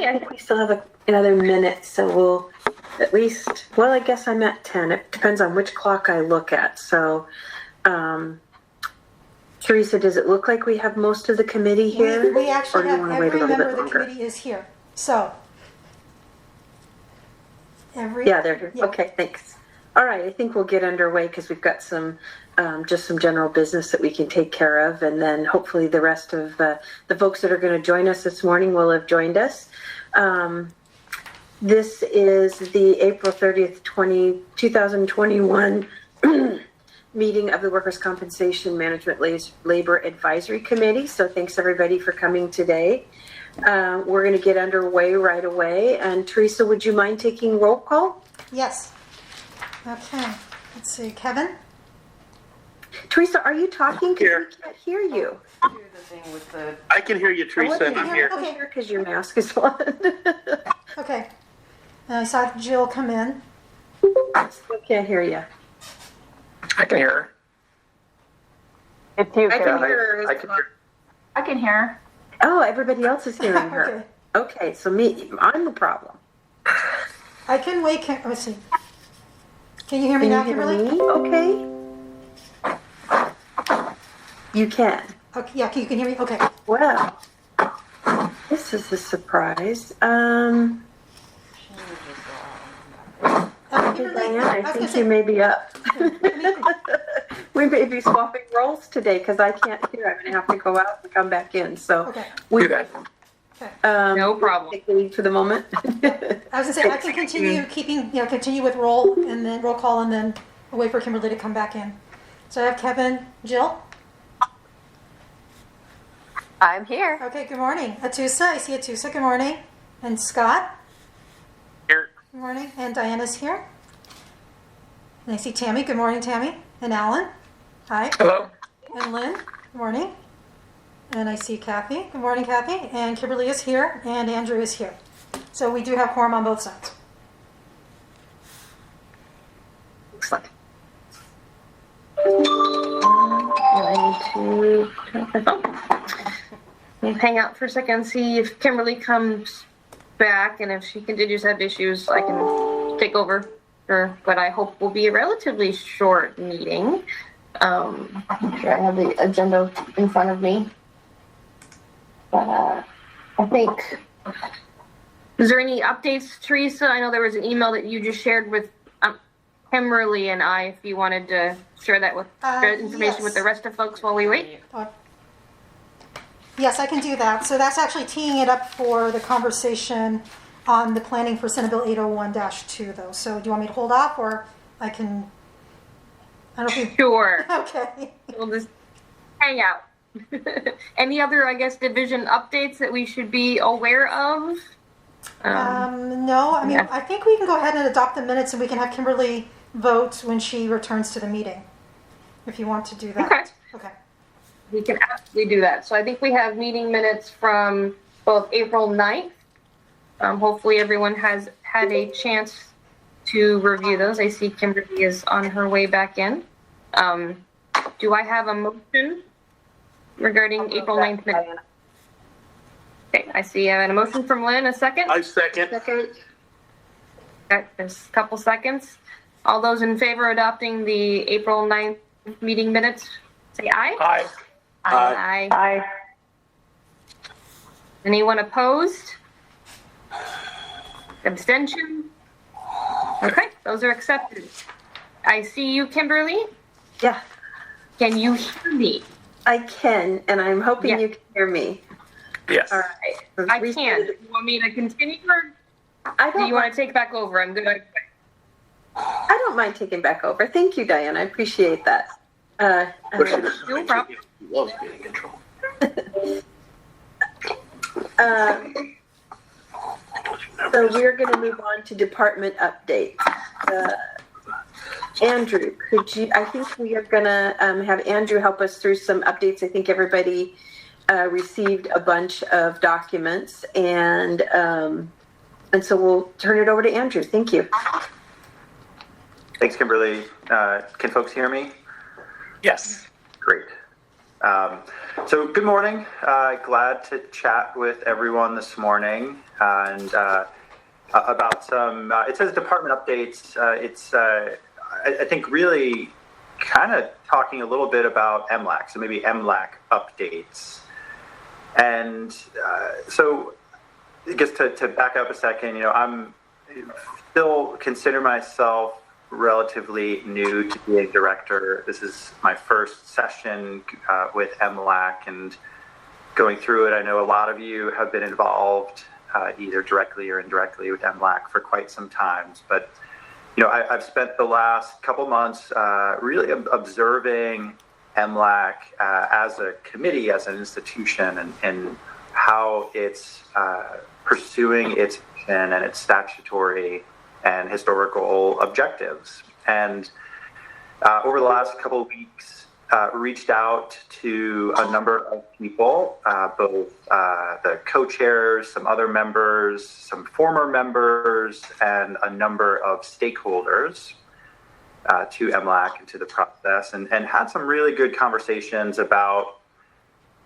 Okay, I think we still have another minute, so we'll at least, well, I guess I'm at 10. It depends on which clock I look at. So, Teresa, does it look like we have most of the committee here? We actually Or do you have wanna wait a every little member bit of the longer? committee is here. So, Yeah, they're here. Yeah. Okay, thanks. All right, I think we'll get underway because we've got some, just some general business that we can take care of. And then hopefully the rest of the folks that are going to join us this morning will have joined us. This is the April 30th, 2021 meeting of the Workers' Compensation Management Labor Advisory Committee. So thanks everybody for coming today. We're going to get underway right away. And Teresa, would you mind taking roll call? Yes. Okay. Let's see. Kevin? Teresa, are you talking? Here. We can't hear you. I can hear you, Teresa, and I'm here. Okay. Because your mask is on. Okay. I saw Jill come in. Still can't hear you. I can hear her. It's you, I can Carol. hear her. I can hear. I can hear her. Oh, everybody else is hearing her. Okay, so I'm the problem. I can wait. Let's see. Can you hear me Can now, you hear Kimberly? me? Okay. You can. Okay. Yeah, you can hear me? Okay. Well, this is a surprise. Diane, I think you may be up. We may be swapping roles today because I can't hear. I'm going to have to go out and come back in. So Okay. Do that. No problem. Take the lead for the moment. I was going to say, I can continue continue with roll call, and then wait for Kimberly to come back in. So I have Kevin, Jill. I'm here. Okay, good morning. Atusa, I see Atusa, good morning. And Scott, Here. good morning. And Diana's here. And I see Tammy, good morning, Tammy. And Alan, hi. Hello. And Lynn, good morning. And I see Kathy, good morning, Kathy. And Kimberly is here, and Andrew is here. So we do have quorum on both sides. Excellent. I need to turn off my phone. We'll hang out for a second, see if Kimberly comes back, and if she continues to have issues, I can take over for what I hope will be a relatively short meeting. I'm sure I have the agenda in front of me. But I think, is there any updates, Teresa? I know there was an email that you just shared with Kimberly and I, if you wanted to share that with information yes. with the rest of folks while we wait. Yes, I can do that. So that's actually teeing it up for the conversation on the planning for Senate Bill 801-2, though. So do you want me to hold off, or I can? I don't know if you. Sure. Okay. We'll just hang out. Any other, I guess, division updates that we should be aware of? No, I mean, yeah. I think we can go ahead and adopt the minutes, and we can have Kimberly vote when she returns to the meeting, if you want to do that. Okay. Okay. We can absolutely do that. So I think we have meeting minutes from both April 9th. Hopefully everyone has had a chance to review those. I see Kimberly is on her way back in. Do I have a motion regarding April 9th minutes? Okay, I see I have a motion from Lynn. A second? I second. Okay, just a couple seconds. All those in favor of adopting the April 9th meeting minutes, say aye. Aye. Aye. Aye. Anyone opposed? Abstention? Okay, those are accepted. I see you, Kimberly. Yeah, Can you hear me? I can, and I'm hoping Yeah. you can hear me. Yes. All right. I can. Do you want me to continue, or I do don't. you want to take back over? I'm good. I don't mind taking back over. Thank you, Diane. I appreciate that. No problem. Loves being in control. So we're going to move on to department updates. Andrew, I think we are going to have Andrew help us through some updates. I think everybody received a bunch of documents, and so we'll turn it over to Andrew. Thank you. Thanks, Kimberly. Can folks hear me? Yes. Great. So good morning. Glad to chat with everyone this morning and about some, it says department updates. I think really kind of talking a little bit about MLAC, so maybe MLAC updates. And so I guess to back up a second, I'm still consider myself relatively new to being director. This is my first session with MLAC, and going through it, I know a lot of you have been involved either directly or indirectly with MLAC for quite some time. But I've spent the last couple months really observing MLAC as a committee, as an institution, and how it's pursuing its mission and its statutory and historical objectives. And over the last couple of weeks, reached out to a number of people, both the co-chairs, some other members, some former members, and a number of stakeholders to MLAC and to the process, and had some really good conversations about,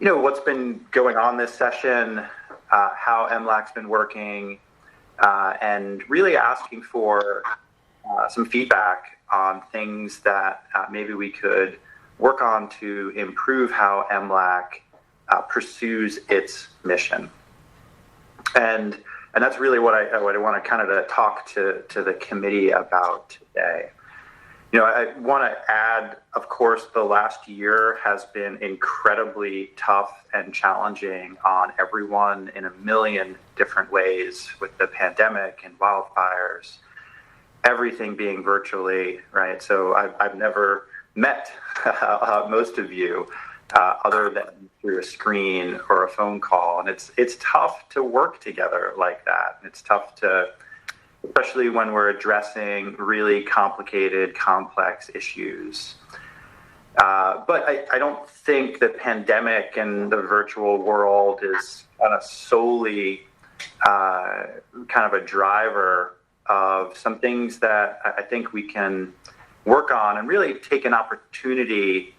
what's been going on this session, how MLAC's been working, and really asking for some feedback on things that maybe we could work on to improve how MLAC pursues its mission. And that's really what I want to kind of talk to the committee about today. I want to add, of course, the last year has been incredibly tough and challenging on everyone in a million different ways, with the pandemic and wildfires, everything being virtually, right? So I've never met most of you other than through a screen or a phone call, and it's tough to work together like that. It's tough to, especially when we're addressing really complicated, complex issues. But I don't think the pandemic and the virtual world is kind of solely kind of a driver of some things that I think we can work on and really take an opportunity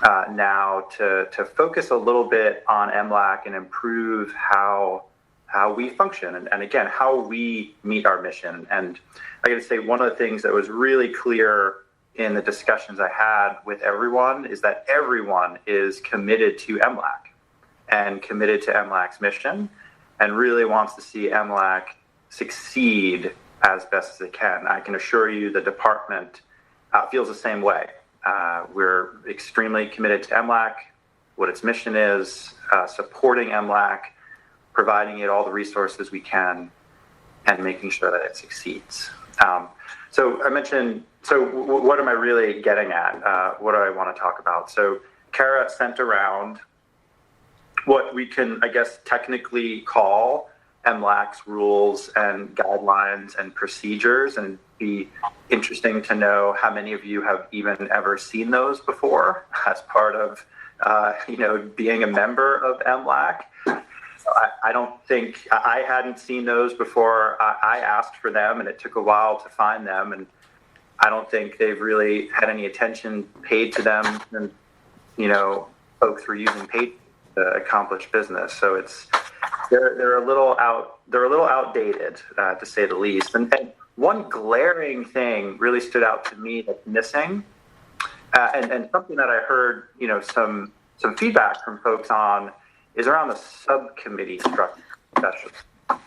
now to focus a little bit on MLAC and improve how we function and again, how we meet our mission. And I got to say, one of the things that was really clear in the discussions I had with everyone is that everyone is committed to MLAC and committed to MLAC's mission and really wants to see MLAC succeed as best as it can. I can assure you the department feels the same way. We're extremely committed to MLAC, what its mission is, supporting MLAC, providing it all the resources we can, and making sure that it succeeds. So I mentioned, what am I really getting at? What do I want to talk about? So Kara sent around what we can, I guess, technically call MLAC's rules and guidelines and procedures, and it'd be interesting to know how many of you have even ever seen those before as part of, being a member of MLAC. I don't think I hadn't seen those before. I asked for them, and it took a while to find them, and I don't think they've really had any attention paid to them. And folks were using paid to accomplish business, so they're a little outdated, to say the least. And one glaring thing really stood out to me that's missing, and something that I heard some feedback from folks on, is around the subcommittee structure sessions. Right?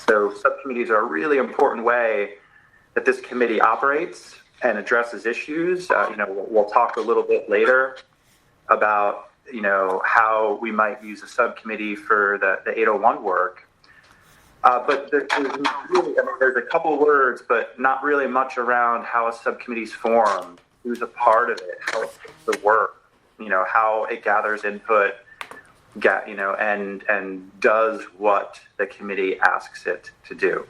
So subcommittees are a really important way that this committee operates and addresses issues. We'll talk a little bit later about how we might use a subcommittee for the 801 work. But there's a couple words, but not really much around how a subcommittee's formed, who's a part of it, how it does the work, how it gathers input, and does what the committee asks it to do.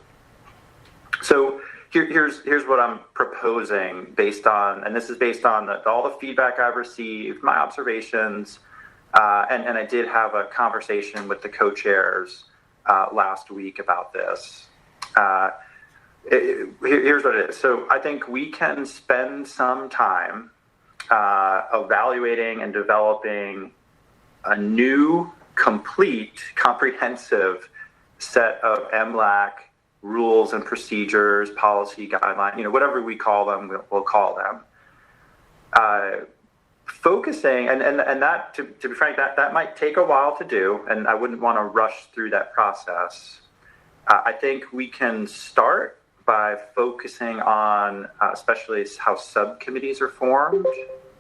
So here's what I'm proposing based on, and this is based on all the feedback I've received, my observations, and I did have a conversation with the co-chairs last week about this. Here's what it is. So I think we can spend some time evaluating and developing a new, complete, comprehensive set of MLAC rules and procedures, policy guidelines, whatever we call them, we'll call them. Focusing, and that, to be frank, that might take a while to do, and I wouldn't want to rush through that process. I think we can start by focusing on especially how subcommittees are formed,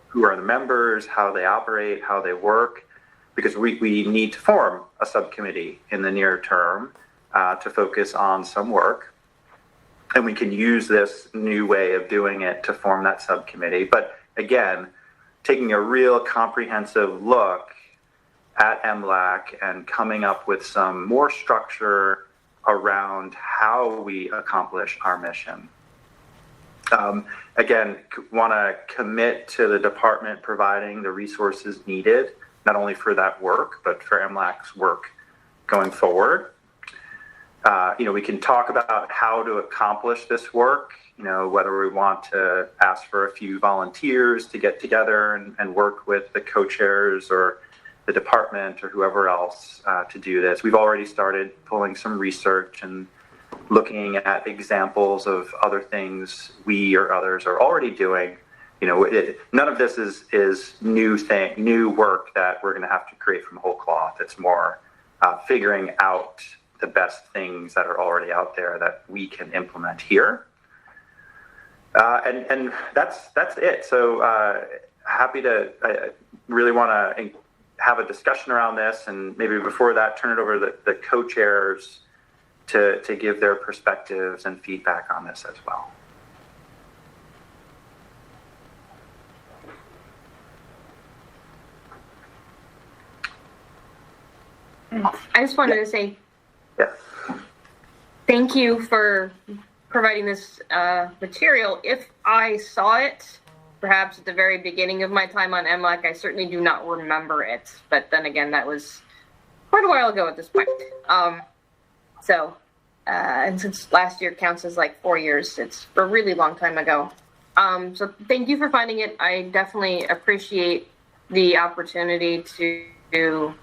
who are the members, how they operate, how they work, because we need to form a subcommittee in the near term to focus on some work. And we can use this new way of doing it to form that subcommittee. But again, taking a real comprehensive look at MLAC and coming up with some more structure around how we accomplish our mission. Again, want to commit to the department providing the resources needed, not only for that work, but for MLAC's work going forward. We can talk about how to accomplish this work, whether we want to ask for a few volunteers to get together and work with the co-chairs or the department or whoever else to do this. We've already started pulling some research and looking at examples of other things we or others are already doing. None of this is new work that we're going to have to create from whole cloth. It's more figuring out the best things that are already out there that we can implement here. And that's it. So happy to, I really want to have a discussion around this, and maybe before that, turn it over to the co-chairs to give their perspectives and feedback on this as well. I just wanted to say Yes. thank you for providing this material. If I saw it, perhaps at the very beginning of my time on MLAC, I certainly do not remember it. But then again, that was quite a while ago at this point. And since last year counts as like 4 years, it's a really long time ago. So thank you for finding it. I definitely appreciate the opportunity to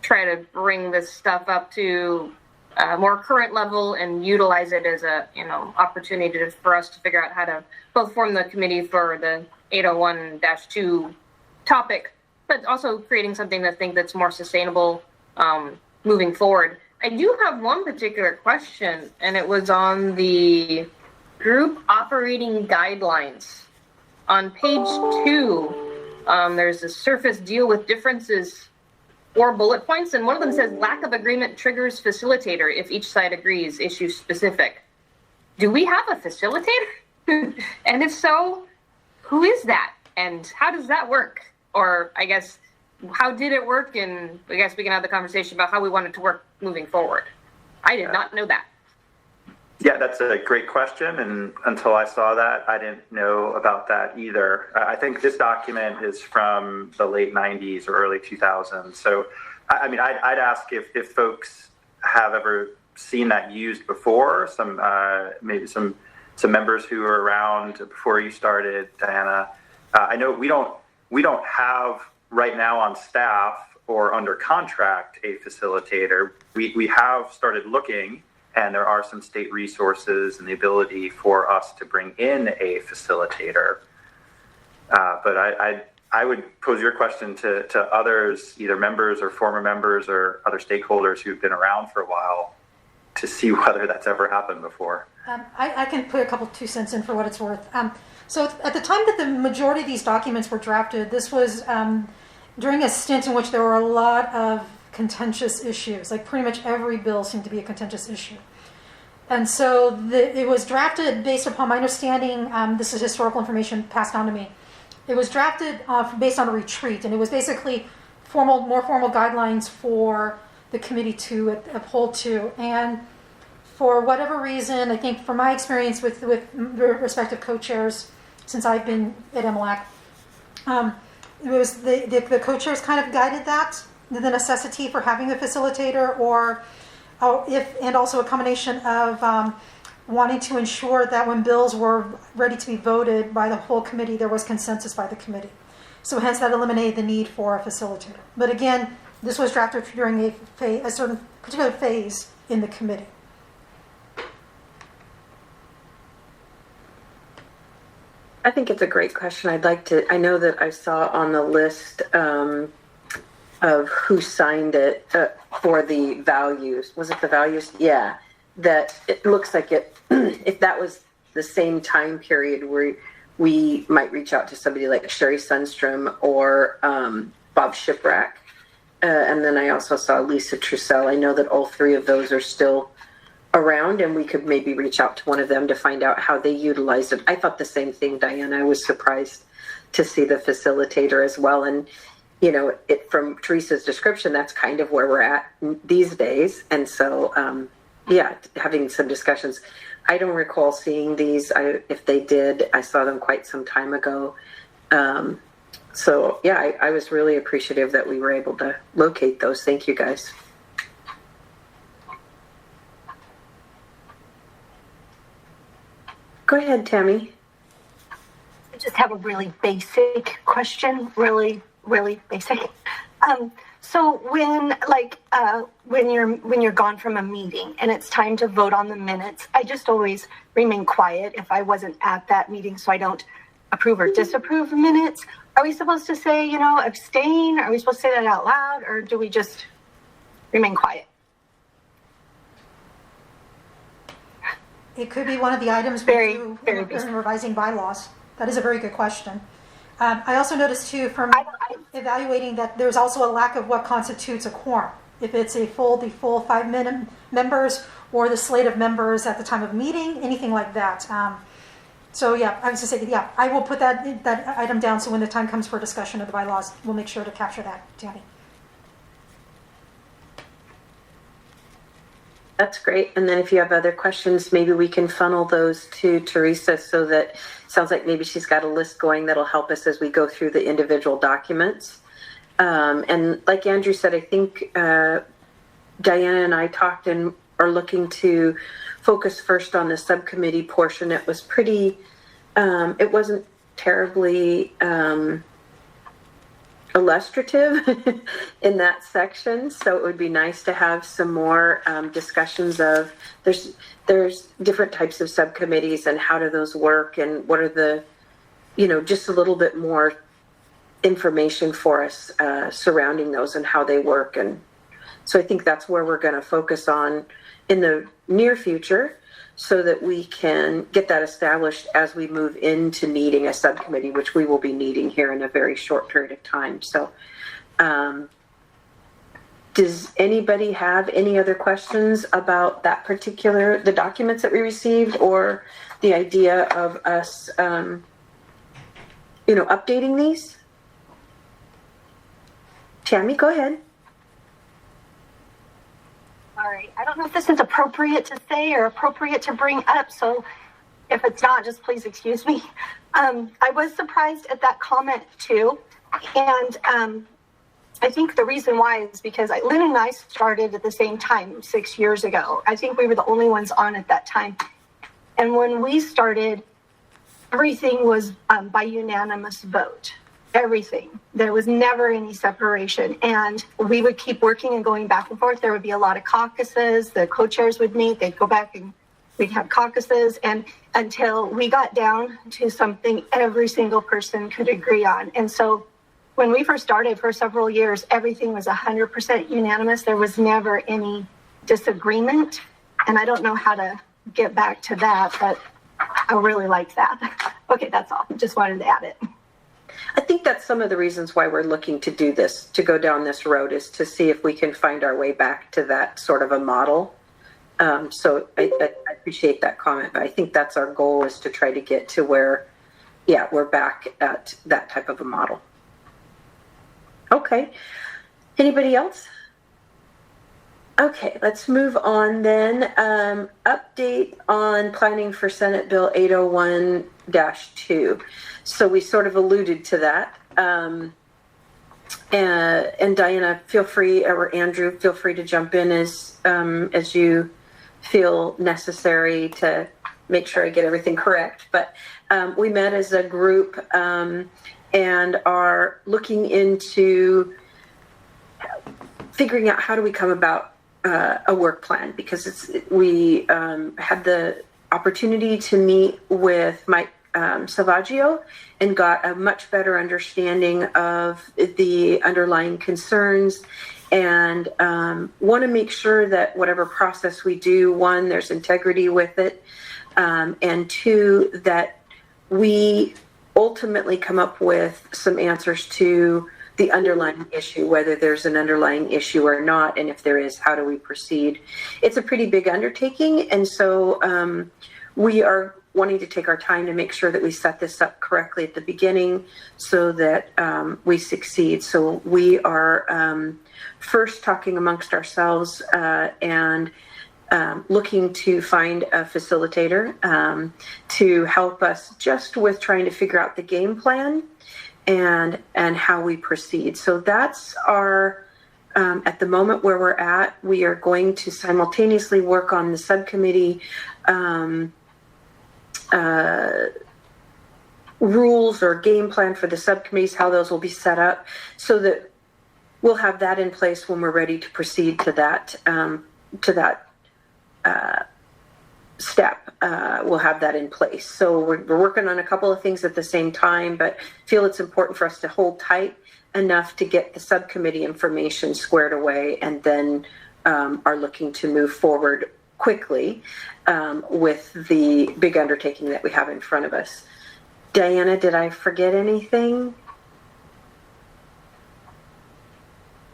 try to bring this stuff up to a more current level and utilize it as a opportunity for us to figure out how to both form the committee for the 801-2 topic, but also creating something that I think that's more sustainable moving forward. I do have one particular question, and it was on the group operating guidelines. On page 2, there's a surface deal with differences or bullet points, and one of them says lack of agreement triggers facilitator if each side agrees, issue specific. Do we have a facilitator? And if so, who is that? And how does that work? Or I guess, how did it work? And I guess we can have the conversation about how we want it to work moving forward. I did not know that. Yeah, that's a great question. And until I saw that, I didn't know about that either. I think this document is from the late 90s or early 2000s. So, I mean, I'd ask if folks have ever seen that used before, maybe some members who were around before you started, Diana. I know we don't have right now on staff or under contract a facilitator. We have started looking, and there are some state resources and the ability for us to bring in a facilitator. But I would pose your question to others, either members or former members or other stakeholders who've been around for a while, to see whether that's ever happened before. I can put a couple 2 cents in for what it's worth. So at the time that the majority of these documents were drafted, this was during a stint in which there were a lot of contentious issues. Like pretty much every bill seemed to be a contentious issue. And so it was drafted based upon my understanding, this is historical information passed on to me. It was drafted based on a retreat, and it was basically more formal guidelines for the committee to uphold to. And for whatever reason, I think from my experience with respective co-chairs, since I've been at MLAC, it was the co-chairs kind of guided that, the necessity for having a facilitator, and also a combination of wanting to ensure that when bills were ready to be voted by the whole committee, there was consensus by the committee. So hence that eliminated the need for a facilitator. But again, this was drafted during a certain particular phase in the committee. I think it's a great question. I know that I saw on the list of who signed it for the values. Was it the values? Yeah. That it looks like if that was the same time period where we might reach out to somebody like Sherry Sundstrom or Bob Shiprack. And then I also saw Lisa Trussell. I know that all three of those are still around, and we could maybe reach out to one of them to find out how they utilized it. I thought the same thing, Diana. I was surprised to see the facilitator as well. And, from Teresa's description, that's kind of where we're at these days. And so, having some discussions. I don't recall seeing these. If they did, I saw them quite some time ago. I was really appreciative that we were able to locate those. Thank you, guys. Go ahead, Tammy. I just have a really basic question, really, really basic. So when you're gone from a meeting and it's time to vote on the minutes, I just always remain quiet if I wasn't at that meeting, so I don't approve or disapprove minutes. Are we supposed to say, abstain? Are we supposed to say that out loud, or do we just remain quiet? It could be one of the items Very in basic. revising bylaws. That is a very good question. I also noticed too from evaluating that there's also a lack of what constitutes a quorum. If it's the full 5 members or the slate of members at the time of meeting, anything like that. I was going to say, I will put that item down so when the time comes for discussion of the bylaws, we'll make sure to capture that, Tammy. That's great. And then if you have other questions, maybe we can funnel those to Teresa so that sounds like maybe she's got a list going that'll help us as we go through the individual documents. And like Andrew said, I think Diana and I talked and are looking to focus first on the subcommittee portion. It was pretty, it wasn't terribly illustrative in that section, so it would be nice to have some more discussions of there's different types of subcommittees and how do those work and what are the just a little bit more information for us surrounding those and how they work. And so I think that's where we're going to focus on in the near future so that we can get that established as we move into needing a subcommittee, which we will be needing here in a very short period of time. So does anybody have any other questions about that the documents that we received or the idea of us, updating these? Tammy, go ahead. All right. I don't know if this is appropriate to say or appropriate to bring up, so if it's not, just please excuse me. I was surprised at that comment too, and I think the reason why is because Lynn and I started at the same time 6 years ago. I think we were the only ones on at that time, and when we started, everything was by unanimous vote. Everything. There was never any separation. And we would keep working and going back and forth. There would be a lot of caucuses. The co-chairs would meet. They'd go back and we'd have caucuses. And until we got down to something every single person could agree on. And so when we first started for several years, everything was 100% unanimous. There was never any disagreement. And I don't know how to get back to that, but I really like that. Okay, that's all. Just wanted to add it. I think that's some of the reasons why we're looking to do this, to go down this road, is to see if we can find our way back to that sort of a model. So I appreciate that comment, but I think that's our goal, is to try to get to where, we're back at that type of a model. Okay. Anybody else? Okay, let's move on then. Update on planning for Senate Bill 801-2. So we sort of alluded to that. And Diana, feel free, or Andrew, feel free to jump in as you feel necessary to make sure I get everything correct. But we met as a group and are looking into figuring out how do we come about a work plan, because we had the opportunity to meet with Mike Salvaggio and got a much better understanding of the underlying concerns, and want to make sure that whatever process we do, one, there's integrity with it, and two, that we ultimately come up with some answers to the underlying issue, whether there's an underlying issue or not, and if there is, how do we proceed? It's a pretty big undertaking, and so we are wanting to take our time to make sure that we set this up correctly at the beginning so that we succeed. So we are first talking amongst ourselves and looking to find a facilitator to help us just with trying to figure out the game plan and how we proceed. So that's our at the moment where we're at. We are going to simultaneously work on the subcommittee rules or game plan for the subcommittees, how those will be set up, so that we'll have that in place when we're ready to proceed to that step. We'll have that in place. So we're working on a couple of things at the same time, but feel it's important for us to hold tight enough to get the subcommittee information squared away, and then are looking to move forward quickly with the big undertaking that we have in front of us. Diana, did I forget anything?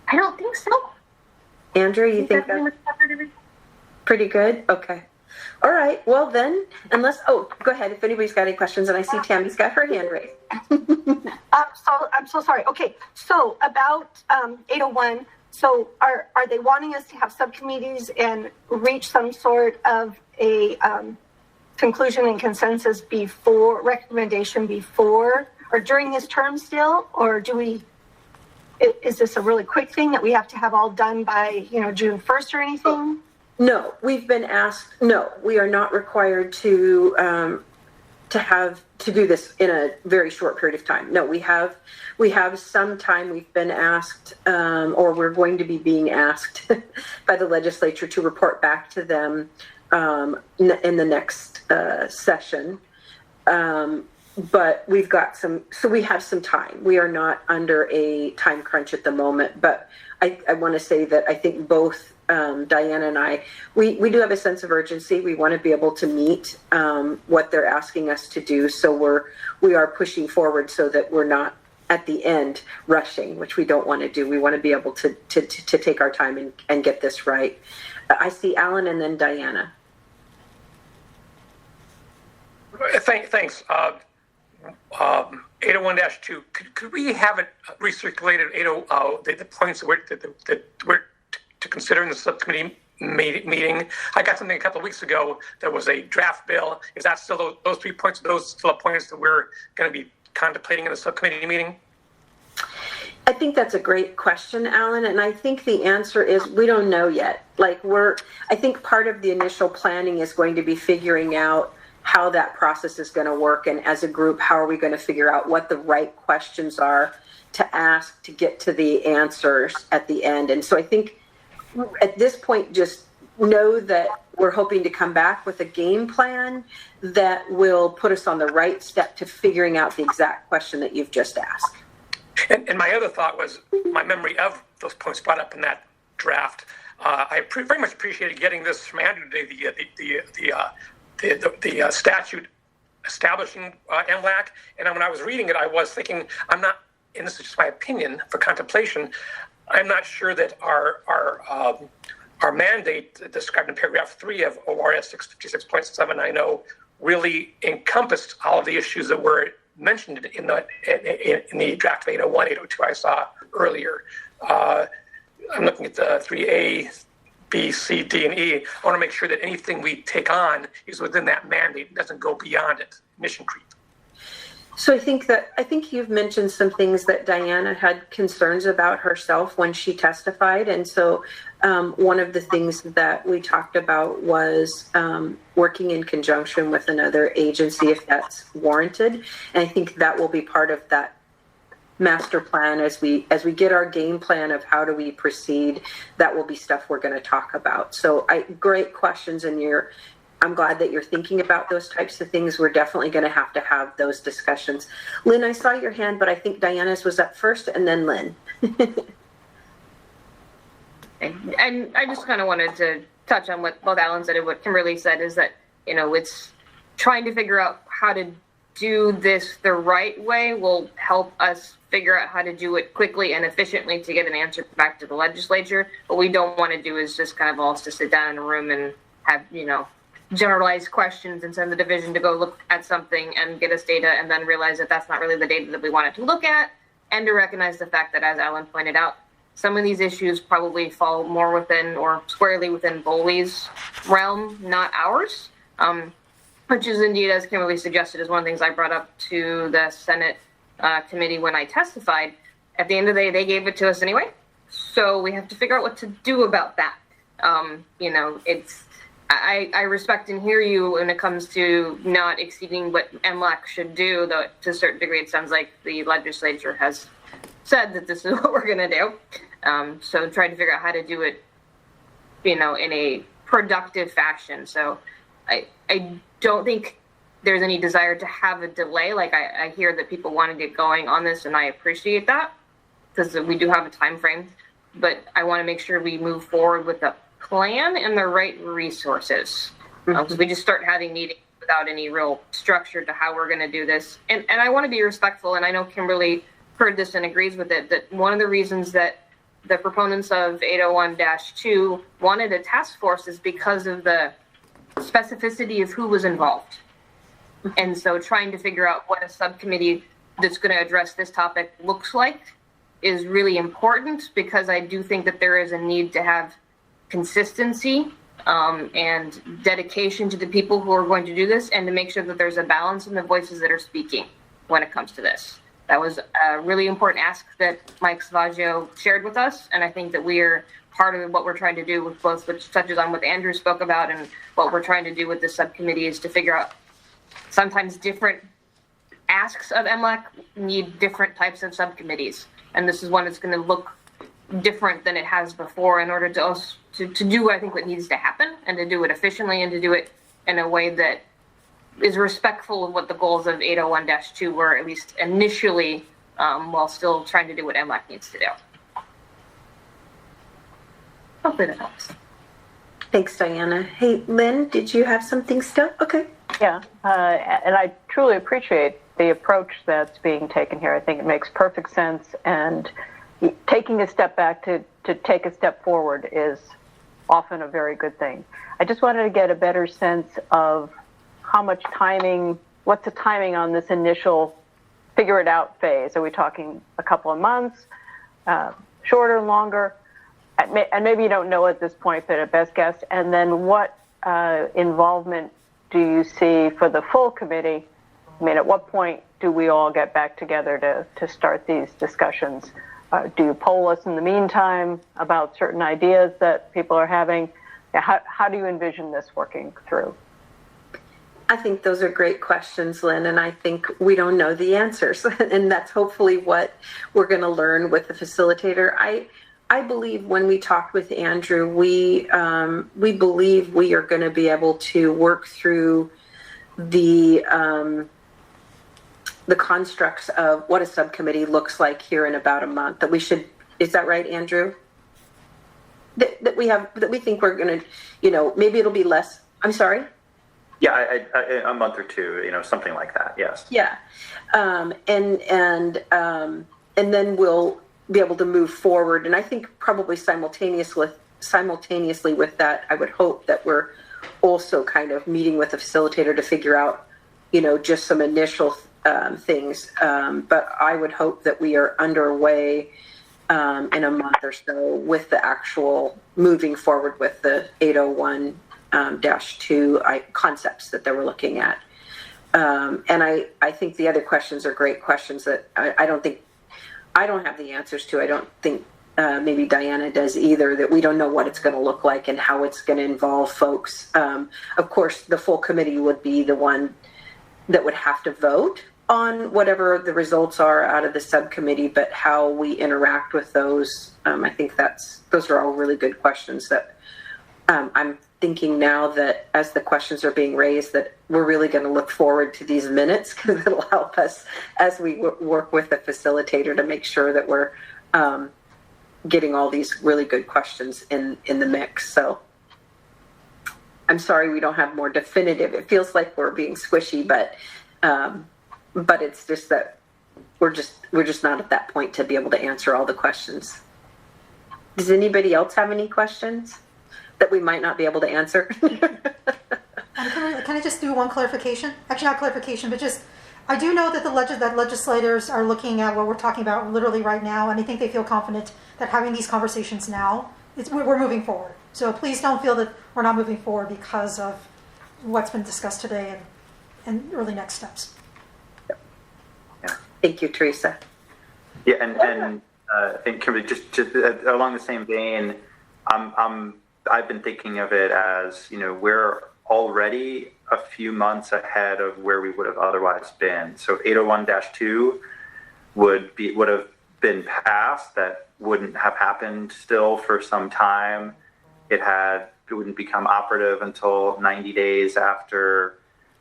I don't think so. Andrew, you think pretty much covered everything? pretty good? Okay. All right. Well then, go ahead. If anybody's got any questions, and I see Tammy's got her hand raised. I'm so sorry. Okay, so about 801. So are they wanting us to have subcommittees and reach some sort of a conclusion and consensus before recommendation before or during this term still, or is this a really quick thing that we have to have all done by June 1st or anything? No, we've been asked. No, we are not required to do this in a very short period of time. No, we have some time. We've been asked, or we're going to be being asked by the legislature to report back to them in the next session. But we've got we have some time. We are not under a time crunch at the moment, but I want to say that I think both Diana and I, we do have a sense of urgency. We want to be able to meet what they're asking us to do. So we are pushing forward so that we're not at the end rushing, which we don't want to do. We want to be able to take our time and get this right. I see Alan and then Diana. Thanks. 801-2. Could we have it recirculated? The points that we're to consider in the subcommittee meeting. I got something a couple of weeks ago that was a draft bill. Is that still those 3 points? Those still points that we're going to be contemplating in the subcommittee meeting? I think that's a great question, Alan, and I think the answer is we don't know yet. I think part of the initial planning is going to be figuring out how that process is going to work, and as a group, how are we going to figure out what the right questions are to ask to get to the answers at the end. And so I think at this point, just know that we're hoping to come back with a game plan that will put us on the right step to figuring out the exact question that you've just asked. And my other thought was my memory of those points brought up in that draft. I very much appreciated getting this from Andrew today, the statute establishing MLAC. And when I was reading it, I was thinking, and this is just my opinion for contemplation, I'm not sure that our mandate described in paragraph 3 of ORS 656.790 really encompassed all of the issues that were mentioned in the draft of 801, 802 I saw earlier. I'm looking at the 3A, B, C, D, and E. I want to make sure that anything we take on is within that mandate and doesn't go beyond it. Mission creep. So I think you've mentioned some things that Diana had concerns about herself when she testified. And so one of the things that we talked about was working in conjunction with another agency if that's warranted. And I think that will be part of that master plan as we get our game plan of how do we proceed. That will be stuff we're going to talk about. So great questions, and I'm glad that you're thinking about those types of things. We're definitely going to have those discussions. Lynn, I saw your hand, but I think Diana's was up first, and then Lynn. And I just kind of wanted to touch on what both Alan said and what Kimberly said, is that, it's trying to figure out how to do this the right way will help us figure out how to do it quickly and efficiently to get an answer back to the legislature. What we don't want to do is just kind of all to sit down in a room and have, generalized questions and send the division to go look at something and get us data and then realize that that's not really the data that we wanted to look at, and to recognize the fact that, as Alan pointed out, some of these issues probably fall more within or squarely within BOLI's realm, not ours, which is indeed, as Kimberly suggested, is one of the things I brought up to the Senate committee when I testified. At the end of the day, they gave it to us anyway, so we have to figure out what to do about that. I respect and hear you when it comes to not exceeding what MLAC should do, though to a certain degree it sounds like the legislature has said that this is what we're going to do. So trying to figure out how to do it, in a productive fashion. So I don't think there's any desire to have a delay. Like I hear that people want to get going on this, and I appreciate that because we do have a time frame, but I want to make sure we move forward with the plan and the right resources. Because we just start having meetings without any real structure to how we're going to do this. And I want to be respectful, and I know Kimberly heard this and agrees with it, that one of the reasons that the proponents of 801-2 wanted a task force is because of the specificity of who was involved. And so trying to figure out what a subcommittee that's going to address this topic looks like is really important, because I do think that there is a need to have consistency and dedication to the people who are going to do this, and to make sure that there's a balance in the voices that are speaking when it comes to this. That was a really important ask that Mike Savaggio shared with us, and I think that we are part of what we're trying to do with both, which touches on what Andrew spoke about, and what we're trying to do with this subcommittee is to figure out sometimes different asks of MLAC need different types of subcommittees, and this is one that's going to look different than it has before in order to do what I think what needs to happen, and to do it efficiently, and to do it in a way that is respectful of what the goals of 801-2 were, at least initially, while still trying to do what MLAC needs to do. Hopefully that helps. Thanks, Diana. Hey, Lynn, did you have something still? Okay. Yeah, and I truly appreciate the approach that's being taken here. I think it makes perfect sense, and taking a step back to take a step forward is often a very good thing. I just wanted to get a better sense of how much timing, what's the timing on this initial figure it out phase? Are we talking a couple of months, shorter, longer? And maybe you don't know at this point, but at best guess. And then what involvement do you see for the full committee? I mean, at what point do we all get back together to start these discussions? Do you poll us in the meantime about certain ideas that people are having? How do you envision this working through? I think those are great questions, Lynn, and I think we don't know the answers. And that's hopefully what we're going to learn with the facilitator. I believe when we talked with Andrew, we believe we are going to be able to work through the constructs of what a subcommittee looks like here in about a month. That we should, is that right, Andrew? That we think we're going to, maybe it'll be less. I'm sorry. Yeah, a month or two, something like that. Yes. Yeah, and then we'll be able to move forward. And I think probably simultaneously with that, I would hope that we're also kind of meeting with the facilitator to figure out, just some initial things. But I would hope that we are underway in a month or so with the actual moving forward with the 801-2 concepts that they were looking at. And I think the other questions are great questions that I don't have the answers to. I don't think maybe Diana does either, that we don't know what it's going to look like and how it's going to involve folks. Of course, the full committee would be the one that would have to vote on whatever the results are out of the subcommittee, but how we interact with those, I think those are all really good questions that I'm thinking now that as the questions are being raised that we're really going to look forward to these minutes, because it'll help us as we work with the facilitator to make sure that we're getting all these really good questions in the mix. So I'm sorry we don't have more definitive. It feels like we're being squishy, but it's just that we're just not at that point to be able to answer all the questions. Does anybody else have any questions that we might not be able to answer? Can I just do one clarification? Actually, not clarification, but just, I do know that that legislators are looking at what we're talking about literally right now, and I think they feel confident that having these conversations now, we're moving forward. So please don't feel that we're not moving forward because of what's been discussed today and early next steps. Yeah. Thank you, Teresa. Yeah, and I think Kimberly, just along the same vein, I've been thinking of it as, we're already a few months ahead of where we would have otherwise been. So 801-2 would have been passed. That wouldn't have happened still for some time. It wouldn't become operative until 90 days after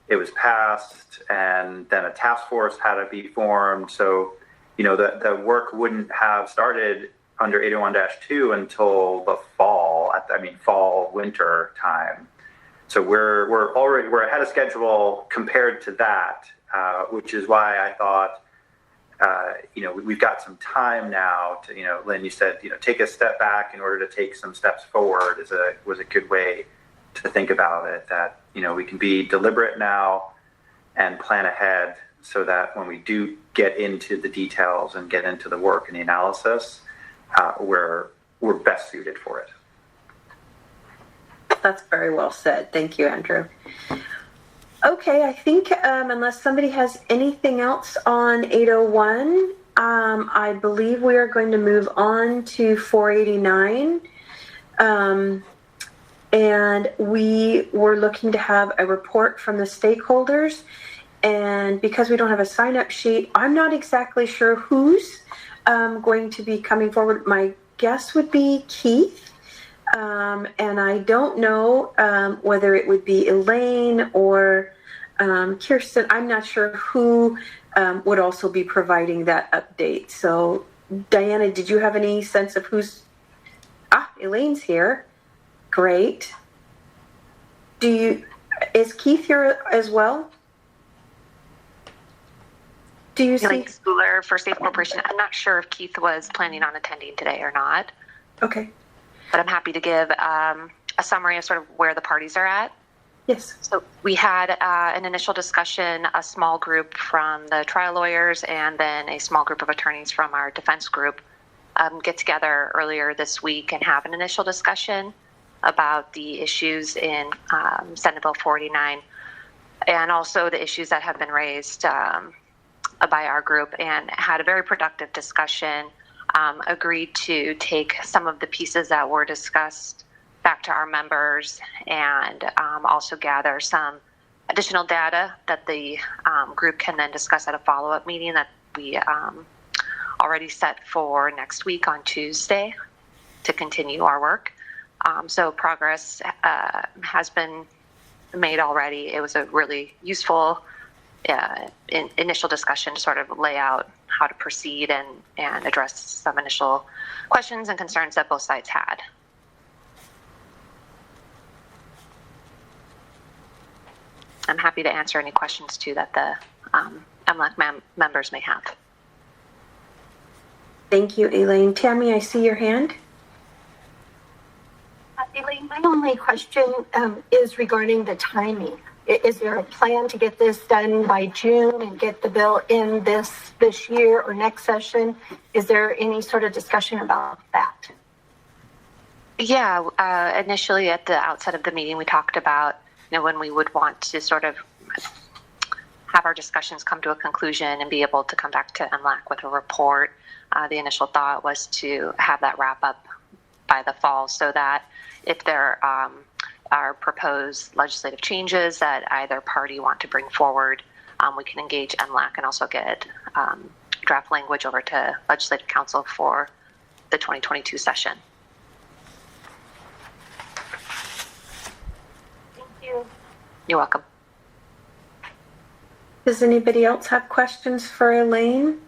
it was passed, and then a task force had to be formed. So, the work wouldn't have started under 801-2 until the fall, winter time. So we're ahead of schedule compared to that, which is why I thought, we've got some time now to, Lynn, you said, take a step back in order to take some steps forward was a good way to think about it, that, we can be deliberate now and plan ahead so that when we do get into the details and get into the work and the analysis, we're best suited for it. That's very well said. Thank you, Andrew. Okay, I think unless somebody has anything else on 801, I believe we are going to move on to 489. And we were looking to have a report from the stakeholders. And because we don't have a sign-up sheet, I'm not exactly sure who's going to be coming forward. My guess would be Keith. And I don't know whether it would be Elaine or Kirsten. I'm not sure who would also be providing that update. So, Diana, did you have any sense of who's... Elaine's here. Great. Is Keith here as well? Do you see? Elaine Schooler for Safe Corporation. I'm not sure if Keith was planning on attending today or not. Okay. But I'm happy to give a summary of sort of where the parties are at. Yes. So we had an initial discussion, a small group from the trial lawyers and then a small group of attorneys from our defense group get together earlier this week and have an initial discussion about the issues in Senate Bill 49 and also the issues that have been raised by our group, and had a very productive discussion, agreed to take some of the pieces that were discussed back to our members and also gather some additional data that the group can then discuss at a follow-up meeting that we already set for next week on Tuesday to continue our work. So progress has been made already. It was a really useful initial discussion to sort of lay out how to proceed and address some initial questions and concerns that both sides had. I'm happy to answer any questions too that the MLAC members may have. Thank you, Elaine. Tammy, I see your hand. Elaine, my only question is regarding the timing. Is there a plan to get this done by June and get the bill in this year or next session? Is there any sort of discussion about that? Yeah, initially at the outset of the meeting, we talked about when we would want to sort of have our discussions come to a conclusion and be able to come back to MLAC with a report. The initial thought was to have that wrap up by the fall so that if there are proposed legislative changes that either party want to bring forward, we can engage MLAC and also get draft language over to Legislative Council for the 2022 session. Thank you. You're welcome. Does anybody else have questions for Elaine?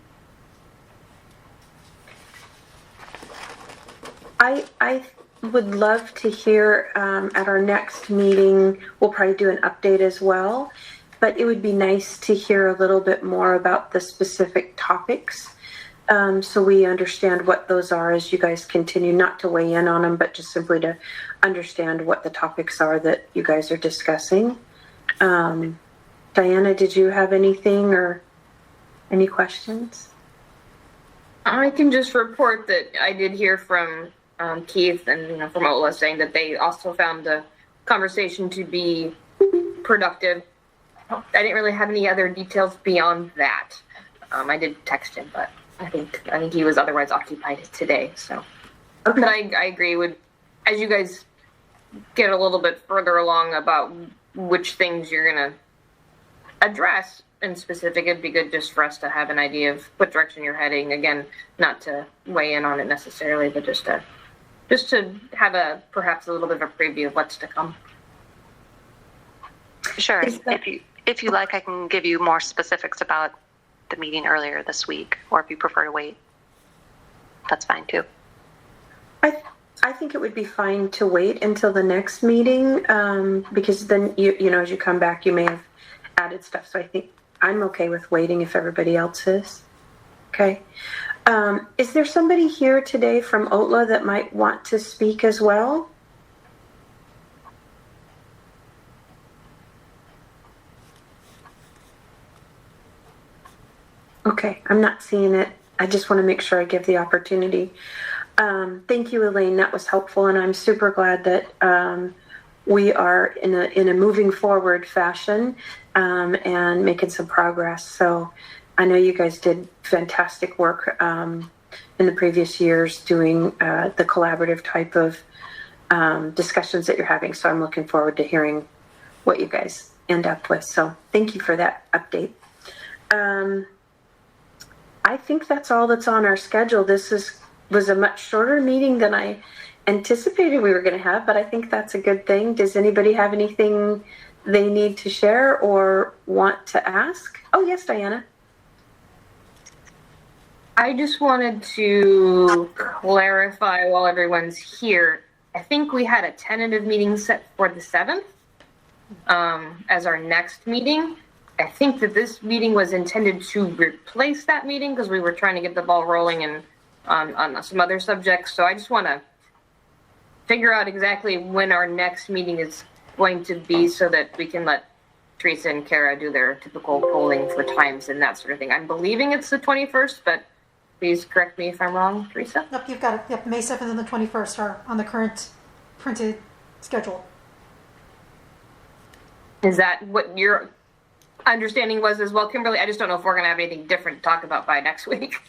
I would love to hear at our next meeting, we'll probably do an update as well, but it would be nice to hear a little bit more about the specific topics so we understand what those are as you guys continue, not to weigh in on them, but just simply to understand what the topics are that you guys are discussing. Diana, did you have anything or any questions? I can just report that I did hear from Keith and from OLA saying that they also found the conversation to be productive. I didn't really have any other details beyond that. I did text him, but I think he was otherwise occupied today. So, okay. But I agree with, as you guys get a little bit further along about which things you're gonna address in specific, it'd be good just for us to have an idea of what direction you're heading. Again, not to weigh in on it necessarily, but just to have perhaps a little bit of a preview of what's to come. Sure. If you like, I can give you more specifics about the meeting earlier this week, or if you prefer to wait, that's fine too. I think it would be fine to wait until the next meeting because then you know as you come back you may have added stuff. So I think I'm okay with waiting if everybody else is. Okay. Is there somebody here today from OTLA that might want to speak as well? Okay, I'm not seeing it. I just want to make sure I give the opportunity. Thank you, Elaine. That was helpful, and I'm super glad that we are in a moving forward fashion and making some progress. So I know you guys did fantastic work in the previous years doing the collaborative type of discussions that you're having. So I'm looking forward to hearing what you guys end up with. So thank you for that update. I think that's all that's on our schedule. This was a much shorter meeting than I anticipated we were going to have, but I think that's a good thing. Does anybody have anything they need to share or want to ask? Oh, yes, Diana. I just wanted to clarify while everyone's here. I think we had a tentative meeting set for the 7th as our next meeting. I think that this meeting was intended to replace that meeting because we were trying to get the ball rolling and on some other subjects. So I just want to figure out exactly when our next meeting is going to be so that we can let Teresa and Kara do their typical polling for times and that sort of thing. I'm believing it's the 21st, but please correct me if I'm wrong, Teresa. Yep, you've got it. Yep, May 7th and the 21st are on the current printed schedule. Is that what your understanding was as well, Kimberly? I just don't know if we're going to have anything different to talk about by next week.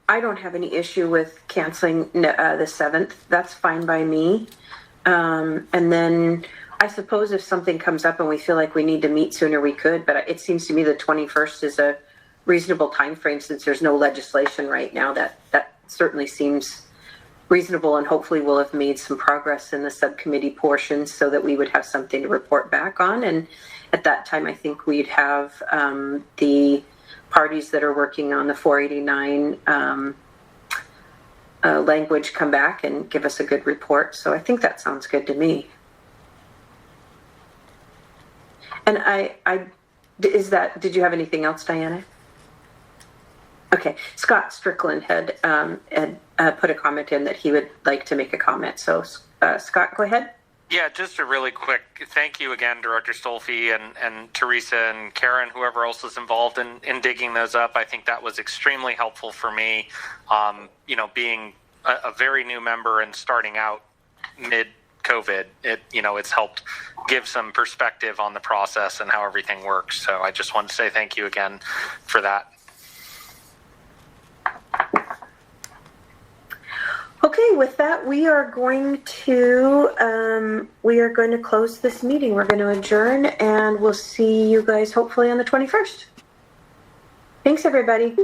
I don't have any issue with canceling the 7th. That's fine by me. And then I suppose if something comes up and we feel like we need to meet sooner, we could. But it seems to me the 21st is a reasonable time frame since there's no legislation right now. That certainly seems reasonable, and hopefully we'll have made some progress in the subcommittee portion so that we would have something to report back on. And at that time, I think we'd have the parties that are working on the 489 language come back and give us a good report. So I think that sounds good to me. And did you have anything else, Diana? Okay, Scott Strickland had put a comment in that he would like to make a comment. So, Scott, go ahead. Yeah, just a really quick thank you again, Director Stolfi and Teresa and Karen, whoever else was involved in digging those up. I think that was extremely helpful for me, being a very new member and starting out COVID. It's helped give some perspective on the process and how everything works. So I just want to say thank you again for that. Okay, with that, we are going to close this meeting. We're going to adjourn, and we'll see you guys hopefully on the 21st. Thanks, everybody.